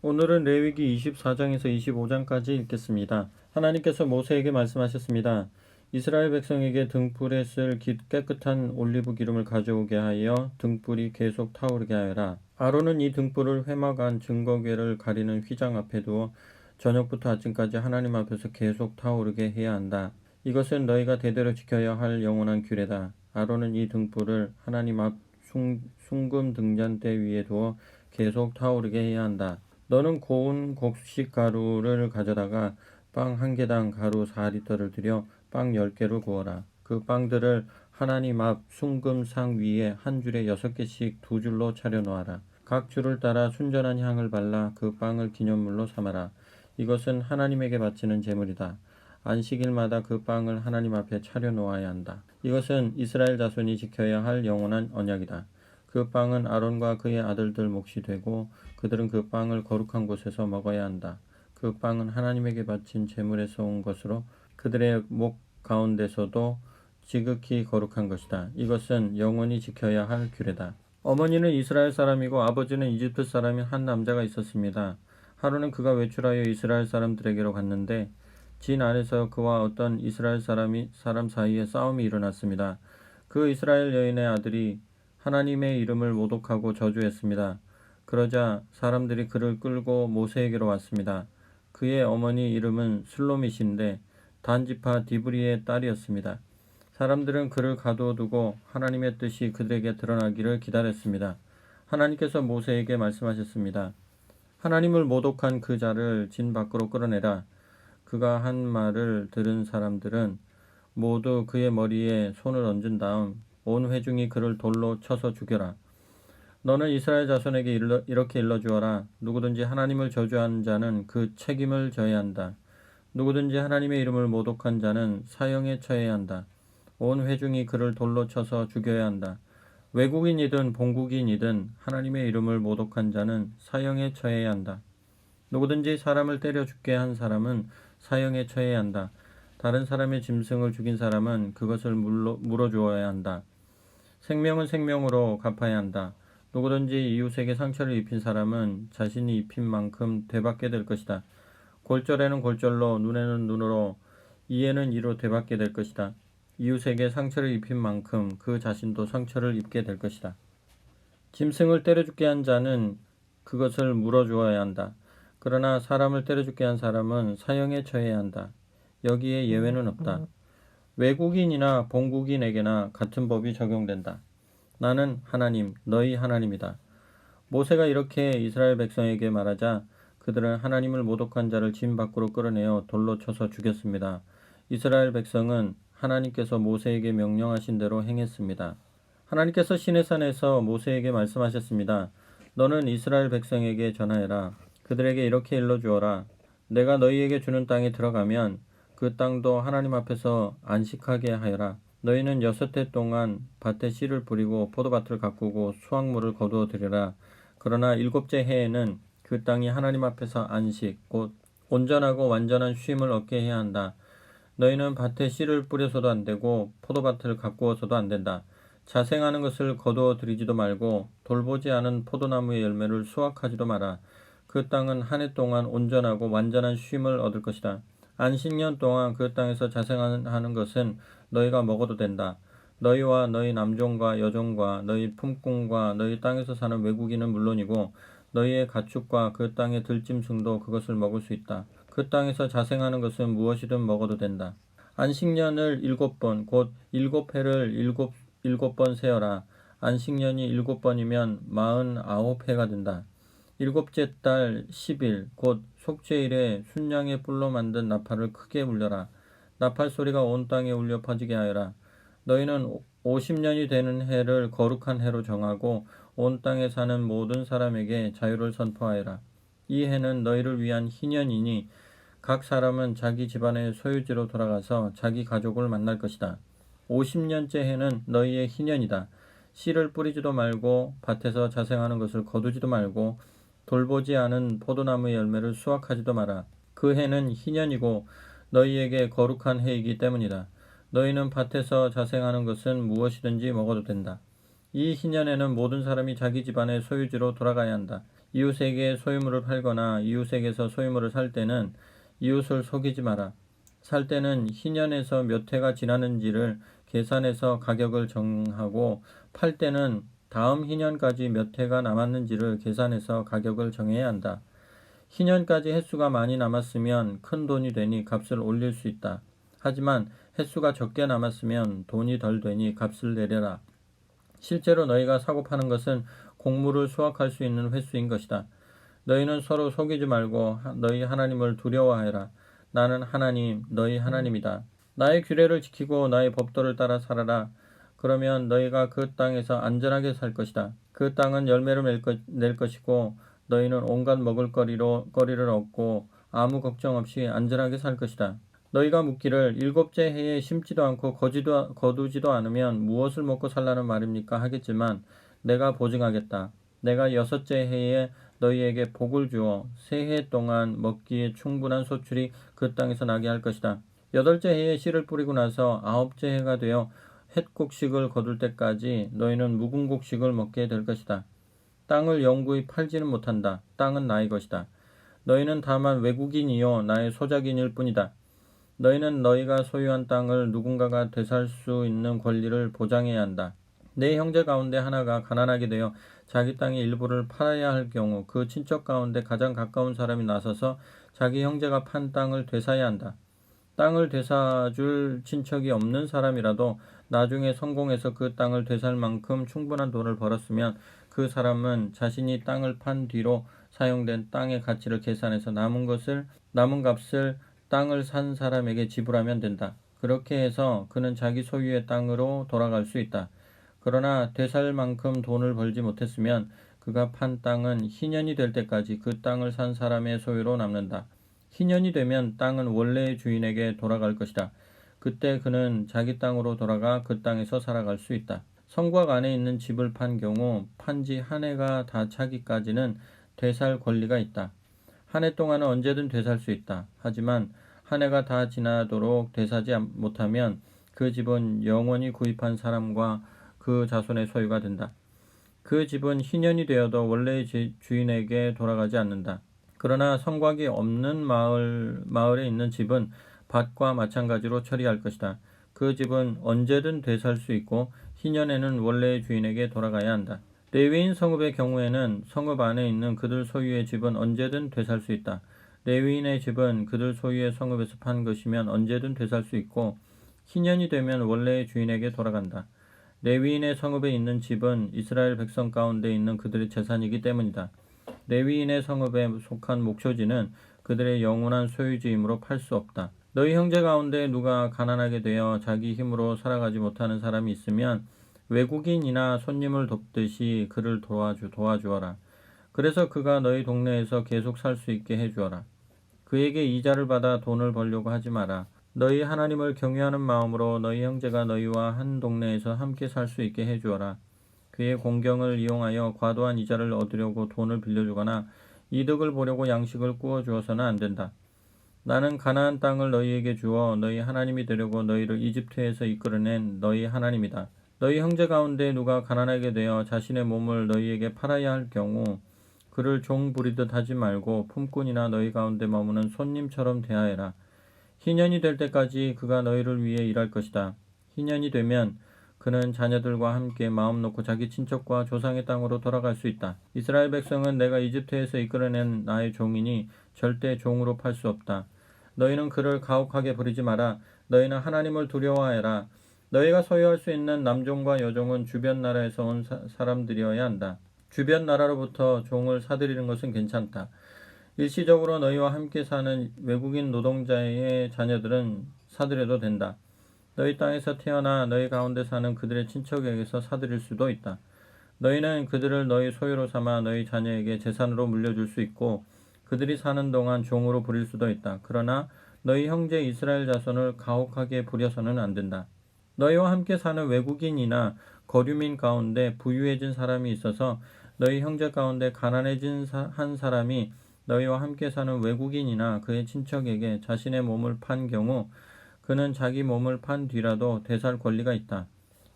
오늘은 레위기 24장에서 25장까지 읽겠습니다. 하나님께서 모세에게 말씀하셨습니다. 이스라엘 백성에게 등불에 쓸 깨끗한 올리브 기름을 가져오게 하여 등불이 계속 타오르게 하여라. 아론은 이 등불을 회막 안 증거궤를 가리는 휘장 앞에 두어 저녁부터 아침까지 하나님 앞에서 계속 타오르게 해야 한다. 이것은 너희가 대대로 지켜야 할 영원한 규례다. 아론은 이 등불을 하나님 앞 순금 등잔대 위에 두어 계속 타오르게 해야 한다. 너는 고운 곡식 가루를 가져다가 빵 한 개당 가루 4리터를 들여 빵 10개를 구워라. 그 빵들을 하나님 앞 순금상 위에 한 줄에 6개씩 두 줄로 차려 놓아라. 각 줄을 따라 순전한 향을 발라 그 빵을 기념물로 삼아라. 이것은 하나님에게 바치는 제물이다. 안식일마다 그 빵을 하나님 앞에 차려 놓아야 한다. 이것은 이스라엘 자손이 지켜야 할 영원한 언약이다. 그 빵은 아론과 그의 아들들 몫이 되고 그들은 그 빵을 거룩한 곳에서 먹어야 한다. 그 빵은 하나님에게 바친 제물에서 온 것으로 그들의 목 가운데서도 지극히 거룩한 것이다. 이것은 영원히 지켜야 할 규례다. 어머니는 이스라엘 사람이고 아버지는 이집트 사람인 한 남자가 있었습니다. 하루는 그가 외출하여 이스라엘 사람들에게로 갔는데 진 안에서 그와 어떤 이스라엘 사람 사이에 싸움이 일어났습니다. 그 이스라엘 여인의 아들이 하나님의 이름을 모독하고 저주했습니다. 그러자 사람들이 그를 끌고 모세에게로 왔습니다. 그의 어머니 이름은 슬로밋인데 단지파 디브리의 딸이었습니다. 사람들은 그를 가두어두고 하나님의 뜻이 그들에게 드러나기를 기다렸습니다. 하나님께서 모세에게 말씀하셨습니다. 하나님을 모독한 그 자를 진 밖으로 끌어내라. 그가 한 말을 들은 사람들은 모두 그의 머리에 손을 얹은 다음 온 회중이 그를 돌로 쳐서 죽여라. 너는 이스라엘 자손에게 이렇게 일러주어라. 누구든지 하나님을 저주한 자는 그 책임을 져야 한다. 누구든지 하나님의 이름을 모독한 자는 사형에 처해야 한다. 온 회중이 그를 돌로 쳐서 죽여야 한다. 외국인이든 본국인이든 하나님의 이름을 모독한 자는 사형에 처해야 한다. 누구든지 사람을 때려 죽게 한 사람은 사형에 처해야 한다. 다른 사람의 짐승을 죽인 사람은 그것을 물어주어야 한다. 생명은 생명으로 갚아야 한다. 누구든지 이웃에게 상처를 입힌 사람은 자신이 입힌 만큼 되받게 될 것이다. 골절에는 골절로, 눈에는 눈으로, 이에는 이로 되받게 될 것이다. 이웃에게 상처를 입힌 만큼 그 자신도 상처를 입게 될 것이다. 짐승을 때려 죽게 한 자는 그것을 물어주어야 한다. 그러나 사람을 때려 죽게 한 사람은 사형에 처해야 한다. 여기에 예외는 없다. 외국인이나 본국인에게나 같은 법이 적용된다. 나는 하나님, 너희 하나님이다. 모세가 이렇게 이스라엘 백성에게 말하자 그들은 하나님을 모독한 자를 진 밖으로 끌어내어 돌로 쳐서 죽였습니다. 이스라엘 백성은 하나님께서 모세에게 명령하신 대로 행했습니다. 하나님께서 시내산에서 모세에게 말씀하셨습니다. 너는 이스라엘 백성에게 전하여라. 그들에게 이렇게 일러주어라. 내가 너희에게 주는 땅에 들어가면 그 땅도 하나님 앞에서 안식하게 하여라. 너희는 6해 동안 밭에 씨를 뿌리고 포도밭을 가꾸고 수확물을 거두어 들여라. 그러나 7째 해에는 그 땅이 하나님 앞에서 안식, 곧 온전하고 완전한 쉼을 얻게 해야 한다. 너희는 밭에 씨를 뿌려서도 안 되고 포도밭을 가꾸어서도 안 된다. 자생하는 것을 거두어 들이지도 말고 돌보지 않은 포도나무의 열매를 수확하지도 마라. 그 땅은 한 해 동안 온전하고 완전한 쉼을 얻을 것이다. 안식년 동안 그 땅에서 자생하는 것은 너희가 먹어도 된다. 너희와 너희 남종과 여종과 너희 품꾼과 너희 땅에서 사는 외국인은 물론이고 너희의 가축과 그 땅의 들짐승도 그것을 먹을 수 있다. 그 땅에서 자생하는 것은 무엇이든 먹어도 된다. 안식년을 7번, 곧 7해를 일곱 번 세어라. 안식년이 7번이면 49해가 된다. 7째 달 10일, 곧 속죄일에 순양의 뿔로 만든 나팔을 크게 울려라. 나팔 소리가 온 땅에 울려 퍼지게 하여라. 너희는 50년이 되는 해를 거룩한 해로 정하고 온 땅에 사는 모든 사람에게 자유를 선포하여라. 이 해는 너희를 위한 희년이니 각 사람은 자기 집안의 소유지로 돌아가서 자기 가족을 만날 것이다. 50년째 해는 너희의 희년이다. 씨를 뿌리지도 말고 밭에서 자생하는 것을 거두지도 말고 돌보지 않은 포도나무의 열매를 수확하지도 마라. 그 해는 희년이고 너희에게 거룩한 해이기 때문이다. 너희는 밭에서 자생하는 것은 무엇이든지 먹어도 된다. 이 희년에는 모든 사람이 자기 집안의 소유지로 돌아가야 한다. 이웃에게 소유물을 팔거나 이웃에게서 소유물을 살 때는 이웃을 속이지 마라. 살 때는 희년에서 몇 해가 지났는지를 계산해서 가격을 정하고 팔 때는 다음 희년까지 몇 해가 남았는지를 계산해서 가격을 정해야 한다. 희년까지 횟수가 많이 남았으면 큰 돈이 되니 값을 올릴 수 있다. 하지만 횟수가 적게 남았으면 돈이 덜 되니 값을 내려라. 실제로 너희가 사고 파는 것은 곡물을 수확할 수 있는 횟수인 것이다. 너희는 서로 속이지 말고 너희 하나님을 두려워하여라. 나는 하나님, 너희 하나님이다. 나의 규례를 지키고 나의 법도를 따라 살아라. 그러면 너희가 그 땅에서 안전하게 살 것이다. 그 땅은 열매를 낼 것이고 너희는 온갖 거리를 얻고 아무 걱정 없이 안전하게 살 것이다. 너희가 묻기를 일곱째 해에 심지도 않고 거두지도 않으면 무엇을 먹고 살라는 말입니까? 하겠지만 내가 보증하겠다. 내가 여섯째 해에 너희에게 복을 주어 새 해 동안 먹기에 충분한 소출이 그 땅에서 나게 할 것이다. 여덟째 해에 씨를 뿌리고 나서 아홉째 해가 되어 햇곡식을 거둘 때까지 너희는 묵은 곡식을 먹게 될 것이다. 땅을 영구히 팔지는 못한다. 땅은 나의 것이다. 너희는 다만 외국인이요 나의 소작인일 뿐이다. 너희는 너희가 소유한 땅을 누군가가 되살 수 있는 권리를 보장해야 한다. 내 형제 가운데 하나가 가난하게 되어 자기 땅의 일부를 팔아야 할 경우 그 친척 가운데 가장 가까운 사람이 나서서 자기 형제가 판 땅을 되사야 한다. 땅을 되사줄 친척이 없는 사람이라도 나중에 성공해서 그 땅을 되살 만큼 충분한 돈을 벌었으면 그 사람은 자신이 땅을 판 뒤로 사용된 땅의 가치를 계산해서 남은 값을 땅을 산 사람에게 지불하면 된다. 그렇게 해서 그는 자기 소유의 땅으로 돌아갈 수 있다. 그러나 되살 만큼 돈을 벌지 못했으면 그가 판 땅은 희년이 될 때까지 그 땅을 산 사람의 소유로 남는다. 희년이 되면 땅은 원래의 주인에게 돌아갈 것이다. 그때 그는 자기 땅으로 돌아가 그 땅에서 살아갈 수 있다. 성곽 안에 있는 집을 판 경우 판지 한 해가 다 차기까지는 되살 권리가 있다. 한 해 동안은 언제든 되살 수 있다. 하지만 한 해가 다 지나도록 되사지 못하면 그 집은 영원히 구입한 사람과 그 자손의 소유가 된다. 그 집은 희년이 되어도 원래의 주인에게 돌아가지 않는다. 그러나 성곽이 없는 마을에 있는 집은 밭과 마찬가지로 처리할 것이다. 그 집은 언제든 되살 수 있고 희년에는 원래의 주인에게 돌아가야 한다. 레위인 성읍의 경우에는 성읍 안에 있는 그들 소유의 집은 언제든 되살 수 있다. 레위인의 집은 그들 소유의 성읍에서 판 것이면 언제든 되살 수 있고 희년이 되면 원래의 주인에게 돌아간다. 레위인의 성읍에 있는 집은 이스라엘 백성 가운데 있는 그들의 재산이기 때문이다. 레위인의 성읍에 속한 목초지는 그들의 영원한 소유지이므로 팔 수 없다. 너희 형제 가운데 누가 가난하게 되어 자기 힘으로 살아가지 못하는 사람이 있으면 외국인이나 손님을 돕듯이 그를 도와주어라. 그래서 그가 너희 동네에서 계속 살 수 있게 해주어라. 그에게 이자를 받아 돈을 벌려고 하지 마라. 너희 하나님을 경외하는 마음으로 너희 형제가 너희와 한 동네에서 함께 살 수 있게 해주어라. 그의 공경을 이용하여 과도한 이자를 얻으려고 돈을 빌려주거나 이득을 보려고 양식을 구워 주어서는 안 된다. 나는 가나안 땅을 너희에게 주어 너희 하나님이 되려고 너희를 이집트에서 이끌어낸 너희 하나님이다. 너희 형제 가운데 누가 가난하게 되어 자신의 몸을 너희에게 팔아야 할 경우 그를 종 부리듯 하지 말고 품꾼이나 너희 가운데 머무는 손님처럼 대하여라. 희년이 될 때까지 그가 너희를 위해 일할 것이다. 희년이 되면 그는 자녀들과 함께 마음 놓고 자기 친척과 조상의 땅으로 돌아갈 수 있다. 이스라엘 백성은 내가 이집트에서 이끌어낸 나의 종이니 절대 종으로 팔 수 없다. 너희는 그를 가혹하게 부리지 마라. 너희는 하나님을 두려워하여라. 너희가 소유할 수 있는 남종과 여종은 주변 나라에서 온 사람들이어야 한다. 주변 나라로부터 종을 사들이는 것은 괜찮다. 일시적으로 너희와 함께 사는 외국인 노동자의 자녀들은 사들여도 된다. 너희 땅에서 태어나 너희 가운데 사는 그들의 친척에게서 사들일 수도 있다. 너희는 그들을 너희 소유로 삼아 너희 자녀에게 재산으로 물려줄 수 있고 그들이 사는 동안 종으로 부릴 수도 있다. 그러나 너희 형제 이스라엘 자손을 가혹하게 부려서는 안 된다. 너희와 함께 사는 외국인이나 거류민 가운데 부유해진 사람이 있어서 너희 형제 가운데 가난해진 한 사람이 너희와 함께 사는 외국인이나 그의 친척에게 자신의 몸을 판 경우 그는 자기 몸을 판 뒤라도 되살 권리가 있다.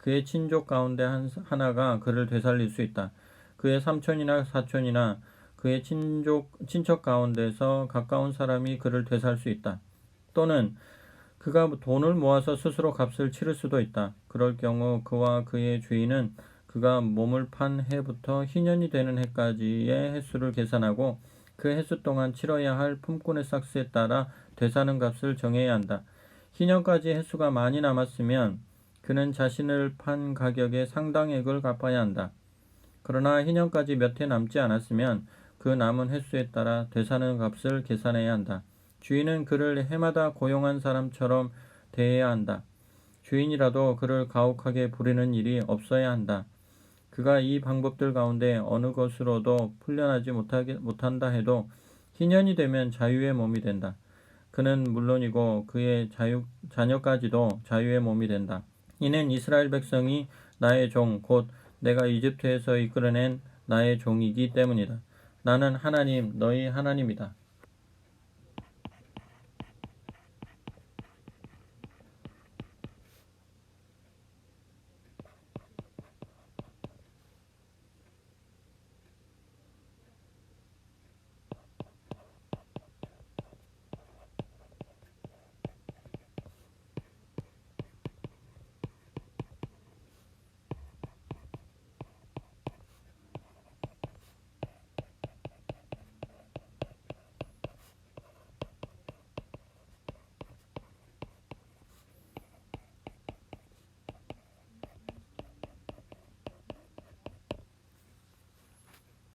그의 친족 가운데 하나가 그를 되살릴 수 있다. 그의 삼촌이나 사촌이나 그의 친척 가운데서 가까운 사람이 그를 되살 수 있다. 또는 그가 돈을 모아서 스스로 값을 치를 수도 있다. 그럴 경우 그와 그의 주인은 그가 몸을 판 해부터 희년이 되는 해까지의 횟수를 계산하고 그 횟수 동안 치러야 할 품꾼의 삭스에 따라 되사는 값을 정해야 한다. 희년까지 횟수가 많이 남았으면 그는 자신을 판 가격의 상당액을 갚아야 한다. 그러나 희년까지 몇 해 남지 않았으면 그 남은 횟수에 따라 되사는 값을 계산해야 한다. 주인은 그를 해마다 고용한 사람처럼 대해야 한다. 주인이라도 그를 가혹하게 부리는 일이 없어야 한다. 그가 이 방법들 가운데 어느 것으로도 풀려나지 못한다 해도 희년이 되면 자유의 몸이 된다. 그는 물론이고 그의 자녀까지도 자유의 몸이 된다. 이는 이스라엘 백성이 나의 종, 곧 내가 이집트에서 이끌어낸 나의 종이기 때문이다. 나는 하나님, 너희 하나님이다.